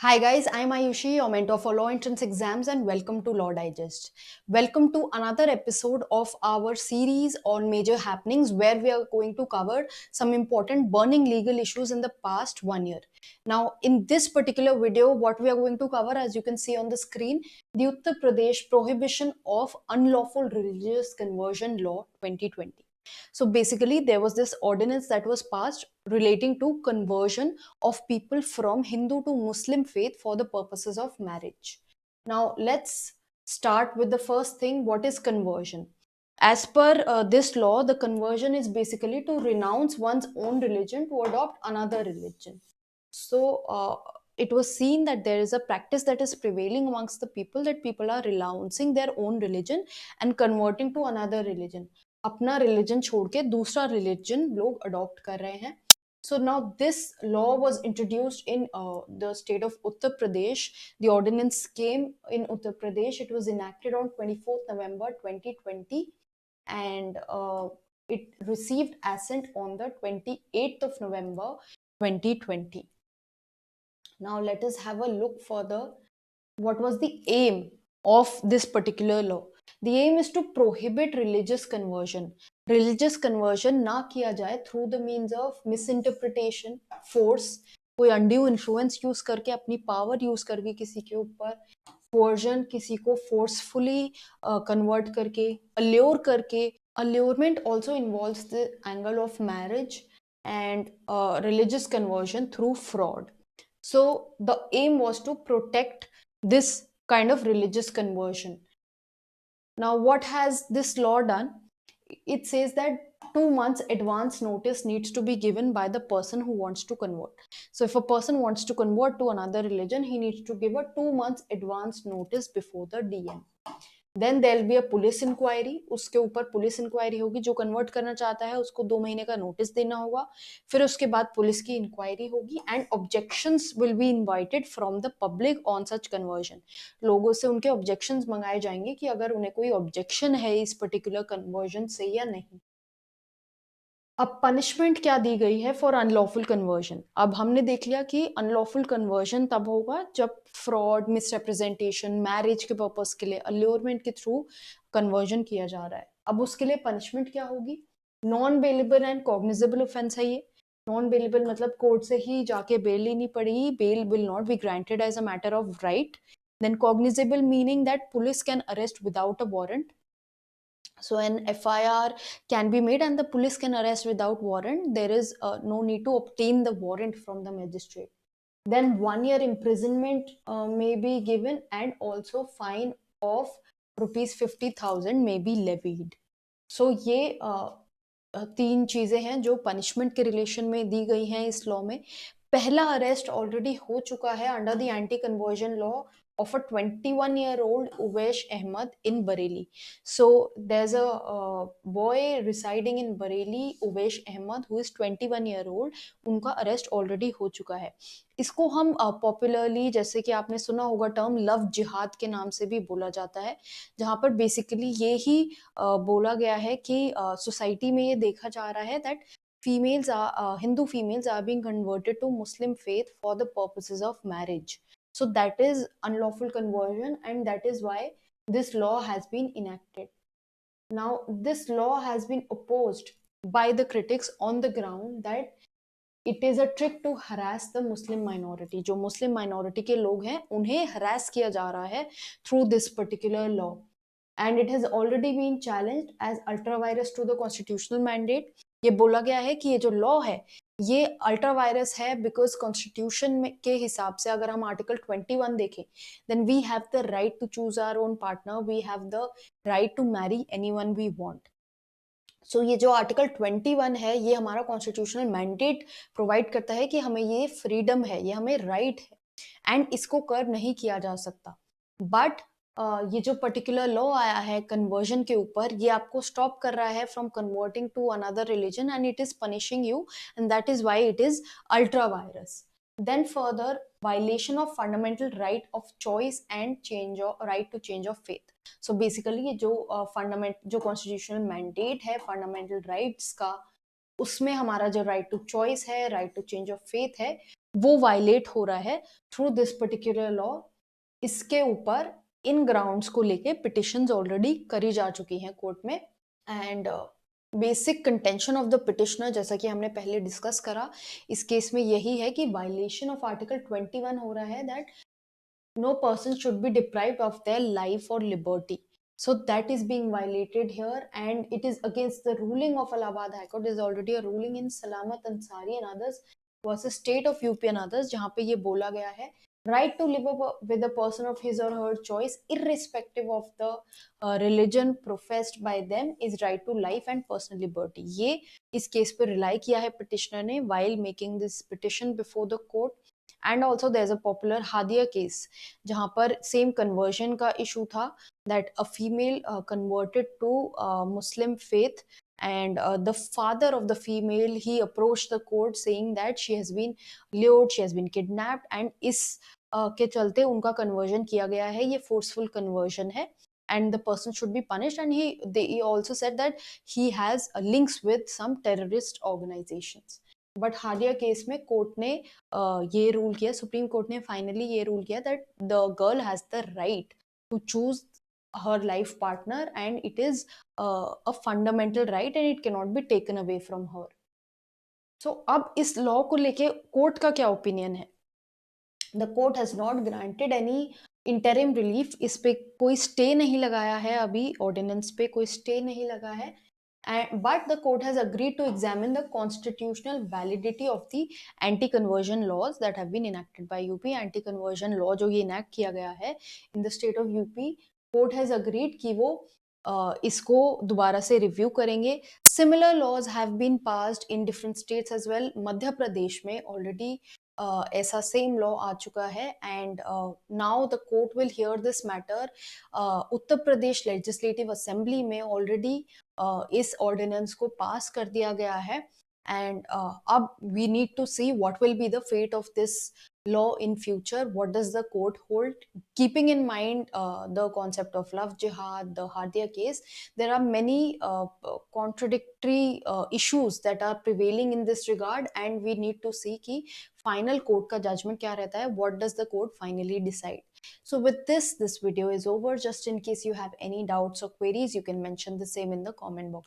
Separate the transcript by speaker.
Speaker 1: Hi guys, I'm Ayushi, your mentor for law entrance exams, and welcome to Law Digest. Welcome to another episode of our series on major happenings where we are going to cover some important burning legal issues in the past 1 year. Now, in this particular video, what we are going to cover, as you can see on the screen, the Uttar Pradesh Prohibition of Unlawful Religious Conversion Law 2020. So basically, there was this ordinance that was passed relating to conversion of people from Hindu to Muslim faith for the purposes of marriage. Now, let's start with the first thing, what is conversion? As per this law, the conversion is basically to renounce one's own religion to adopt another religion. So, it was seen that there is a practice that is prevailing amongst the people, that people are renouncing their own religion and converting to another religion. अपना religion छोड़ के दूसरा religion लोग adopt कर रहे हैं. So now this law was introduced in the state of Uttar Pradesh. The ordinance came in Uttar Pradesh. It was enacted on 24th November 2020, and it received assent on the 28th of November 2020. Now let us have a look for the what was the aim of this particular law. The aim is to prohibit religious conversion. Religious conversion ना किया जाए through the means of misinterpretation, force, कोई undue influence use करके, अपनी power use करके किसी के ऊपर, coercion, किसी को forcefully convert करके, allure करके. Allurement also involves the angle of marriage and religious conversion through fraud. So the aim was to protect this kind of religious conversion. Now, what has this law done? It says that 2 months advance notice needs to be given by the person who wants to convert. So if a person wants to convert to another religion, he needs to give a 2 months advance notice before the DM. Then there will be a police inquiry. उसके ऊपर police inquiry होगी. जो convert करना चाहता है उसको 2 महीने का नोटिस देना होगा. फिर उसके बाद पुलिस की इंक्वायरी होगी and objections will be invited from the public on such conversion. लोगों से उनके ऑब्जेक्शंस मंगाए जाएंगे कि अगर उन्हें कोई ऑब्जेक्शन है इस पर्टिकुलर कन्वर्जन से या नहीं. अब पनिशमेंट क्या दी गई है फॉर अनलॉफुल कन्वर्जन. अब हमने देख लिया कि अनलॉफुल कन्वर्जन तब होगा जब फ्रॉड, मिसरिप्रेजेंटेशन, मैरिज के पर्पस के लिए अल्योरमेंट के थ्रू कन्वर्जन किया जा रहा है. अब उसके लिए पनिशमेंट क्या होगी? Non bailable and cognizable offence है ये. नॉन बेलेबल मतलब कोर्ट से ही जाके बेल लेनी पड़ेगी. Bail will not be granted as a matter of right. Then cognizable meaning that police can arrest without a warrant. So an FIR can be made and the police can arrest without warrant. There is no need to obtain the warrant from the magistrate. Then 1 year imprisonment may be given and also fine of rupees 50,000 may be levied. So ये 3 चीजें हैं जो punishment के relation में दी गई हैं इस law में. पहला अरेस्ट ऑलरेडी हो चुका है under the anti conversion law of a 21-year-old Uvesh Ahmed in Bareilly. So there's a boy residing in Bareilly, Uvesh Ahmed, who is 21-year-old. उनका अरेस्ट ऑलरेडी हो चुका है. इसको हम पॉपुलरली, जैसे कि आपने सुना होगा टर्म, लव जिहाद के नाम से भी बोला जाता है, जहाँ पर बेसिकली ये ही बोला गया है कि सोसाइटी में ये देखा जा रहा है that Hindu females are being converted to Muslim faith for the purposes of marriage. So that is unlawful conversion, and that is why this law has been enacted. Now, this law has been opposed by the critics on the ground that it is a trick to harass the Muslim minority. जो मुस्लिम minority के लोग हैं उन्हें harass किया जा रहा है through this particular law. And it has already been challenged as ultra virus to the constitutional mandate. ये बोला गया है कि ये जो लॉ है ये अल्ट्रा वायरस है बिकॉज कॉन्स्टिट्यूशन के हिसाब से अगर हम आर्टिकल 21 देखें, then we have the right to choose our own partner, we have the right to marry anyone we want. So ये जो आर्टिकल 21 है ये हमारा कॉन्स्टिट्यूशनल मैंडेट प्रोवाइड करता है कि हमें ये फ्रीडम है, ये हमें राइट है एंड इसको कर्व नहीं किया जा सकता. बट ये जो पर्टिकुलर लॉ आया है कन्वर्जन के ऊपर, ये आपको स्टॉप कर रहा है from converting to another religion and it is punishing you, and that is why it is ultra vires. Then further, violation of fundamental right of choice and change or right to change of faith. So basically ये जो जो constitutional mandate है fundamental rights का, उसमें हमारा जो right to choice है, right to change of faith है, वो वायलेट हो रहा है थ्रू दिस पर्टिकुलर लॉ। इसके ऊपर इन ग्राउंड्स को लेके पिटिशंस ऑलरेडी करी जा चुकी हैं कोर्ट में। And basic contention of the petitioner, जैसा कि हमने पहले डिस्कस करा, इस केस में यही है कि वायलेशन ऑफ आर्टिकल 21 हो रहा है, that no person should be deprived of their life or liberty. So that is being violated here, and it is against the ruling of Allahabad High Court. There is already a ruling in Salamat Ansari and others versus State of UP and others, जहाँ पे ये बोला गया है right to live with a person of his or her choice, irrespective of the religion professed by them, is right to life and personal liberty. ये इस case पे rely किया है पिटिशनर ने while making this petition before the court. And also there is a popular Hadiya case, जहां पर same conversion का issue था, that a female converted to Muslim faith, and the father of the female, he approached the court saying that she has been lured, she has been kidnapped, and इस के चलते उनका conversion किया गया है, ये फोर्सफुल कन्वर्जन है, and the person should be punished. And he also said that he has links with some terrorist organizations. But हालिया केस में कोर्ट ने ये रूल किया, सुप्रीम कोर्ट ने फाइनली ये रूल किया that the girl has the right to choose her life partner, and it is a fundamental right and it cannot be taken away from her. So अब इस law को लेके court का क्या opinion है? The court has not granted any interim relief, इस पे कोई स्टे नहीं लगाया है, अभी ऑर्डिनेंस पे कोई स्टे नहीं लगा है, but the court has agreed to examine the constitutional validity of the anti-conversion laws that have been enacted by UP. Anti-conversion law जो ये enact किया गया है in the state of UP, court has agreed कि वो इसको दोबारा से रिव्यू करेंगे. Similar laws have been passed in different states as well. Madhya Pradesh में already ऐसा सेम लॉ आ चुका है, and now the court will hear this matter. Uttar Pradesh legislative assembly में ऑलरेडी इस ऑर्डिनेंस को पास कर दिया गया है, एंड अब we need to see what will be the fate of this law in future. What does the court hold, keeping in mind the concept of love jihad, the Hadia case? There are many contradictory issues that are prevailing in this regard, and we need to see ki final court ka judgment kya rehta hai, what does the court finally decide. So with this video is over. Just in case you have any doubts or queries, you can mention the same in the comment box.